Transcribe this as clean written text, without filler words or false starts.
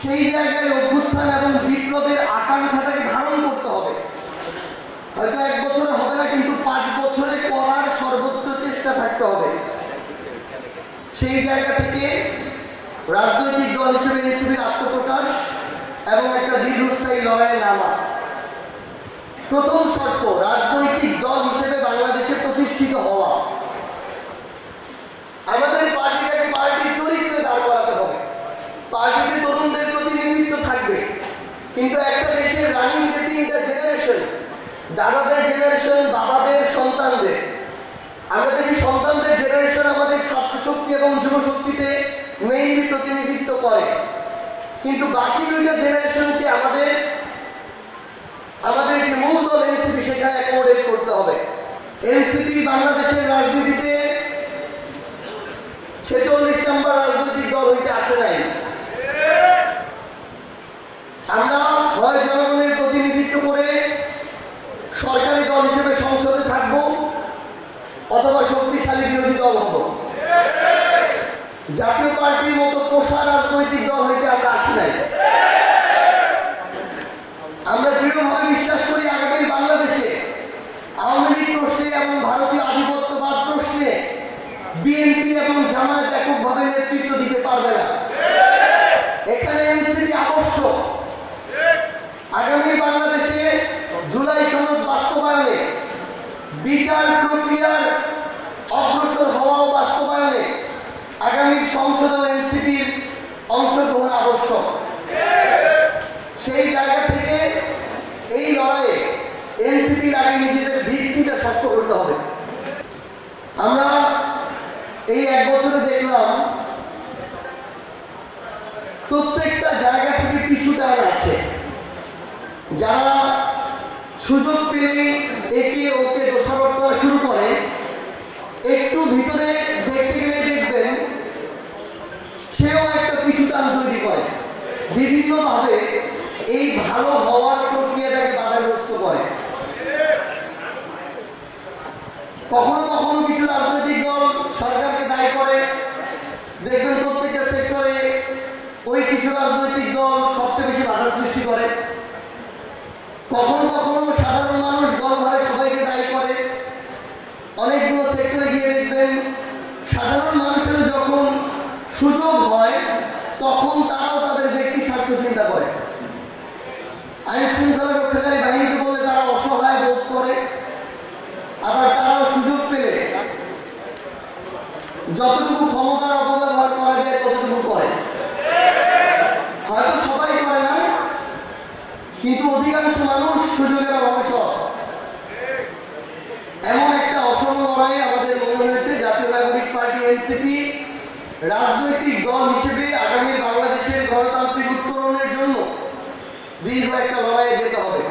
সেই জায়গায় অভ্যুত্থান এবং বিপ্লবের আকাঙ্ক্ষাটাকে ধারণ করতে হবে। হয়তো 1 বছরে হবে না, কিন্তু 5 বছরে করার সর্বোচ্চ চেষ্টা থাকতে হবে। সেই জায়গা থেকে রাজনৈতিক দল হিসেবে এনসিপির আত্মপ্রকাশ এবং একটা দীর্ঘস্থায়ী লড়াইয়ে নামা। প্রথম শর্ত, রাজনৈতিক দল হিসেবে বাংলাদেশে প্রতিষ্ঠিত হওয়া। আমাদের পার্টিটাকে পার্টির চরিত্রে দাঁড় করাতে হবে। পার্টিতে তরুণদের প্রতিনিধিত্ব থাকবে, কিন্তু একটা দেশের রানিং যে 3টা জেনারেশন, দাদাদের জেনারেশন, বাবাদের, সন্তানদের, আমরা দেখি সন্তানদের জেনারেশন আমাদের ছাত্রশক্তি এবং যুবশক্তিতে মেইনলি প্রতিনিধিত্ব করে, কিন্তু বাকি 2টা জেনারেশনকে আমাদের যে মূল দল এনসিপি সেখানে অ্যাকোমোডেট করতে হবে। এনসিপি বাংলাদেশের রাজনীতিতে 46 নম্বর রাজনৈতিক দল হইতে আসে নাই। আমরা হয় জনগণের প্রতিনিধিত্ব করে সরকারি দল হিসেবে সংসদে থাকব, অথবা শক্তিশালী বিরোধী দল হব। জাতীয় পার্টির মতো পোষা রাজনৈতিক দল হইতে আমরা আসি নাই। আমরা দৃঢ়ভাবে বিশ্বাস করি আগামী বাংলাদেশে আওয়ামী লীগ প্রশ্নে এবং ভারতীয় আধিপত্যবাদ প্রশ্নে বিএনপি এবং জামায়াত এককভাবে নেতৃত্ব দিতে পারবে না। এখানে এনসিপি আবশ্যক। আগামী বাংলাদেশে জুলাই সনদ বাস্তবায়নে, বিচার প্রক্রিয়ার অগ্রসর হওয়া ও বাস্তবায়নে আগামী সংসদে এনসিপির অংশগ্রহণ আবশ্যক। সেই জায়গা থেকে এই লড়াইয়ে এনসিপির আগে নিজেদের ভিত্তিটা শক্ত করতে হবে। আমরা এই 1 বছরে দেখলাম প্রত্যেকটা জায়গা থেকে পিছু টান আছে। যারা সুযোগ পেলে একে ওকে দোষারোপ করা শুরু করে, একটু ভিতরে দেখতে গেলে দেখবেন সেও একটা পিছু টান তৈরি করে, বিভিন্নভাবে এই ভালো হওয়ার প্রক্রিয়াটাকে বাধাগ্রস্ত করে। কখনো কখনো কিছু রাজনৈতিক দল সরকারকে দায়ী করে, দেখবেন প্রত্যেকটা সেক্টরে ওই কিছু রাজনৈতিক দল সবচেয়ে বেশি বাধা সৃষ্টি করে। কখনো কখনো সাধারণ মানুষ গণভারে সবাইকে দায়ী করে। অনেকগুলো সেক্টরে গিয়ে দেখবেন সাধারণ মানুষেরও যখন সুযোগ হয় তখন তারাও তাদের ব্যক্তি স্বার্থ চিন্তা করে। আইন শৃঙ্খলা রক্ষাকারী বাহিনীকে বললে তারা অসহায় বোধ করে, আবার তারাও সুযোগ পেলে যতটুকু ক্ষমতার অপব্যবহার করা যায় ততটুকু করে। হয়তো সবাই করে না, কিন্তু অধিকাংশ মানুষ সুযোগের অভাবে সব। এমন একটা অসম লড়াই আমাদের মনে হয়েছে জাতীয় নাগরিক পার্টি এনসিপি রাজনৈতিক দল হিসেবে আগামী বাংলাদেশের গণতান্ত্রিক উত্তরণের জন্য দীর্ঘ একটা লড়াইয়ে যেতে হবে।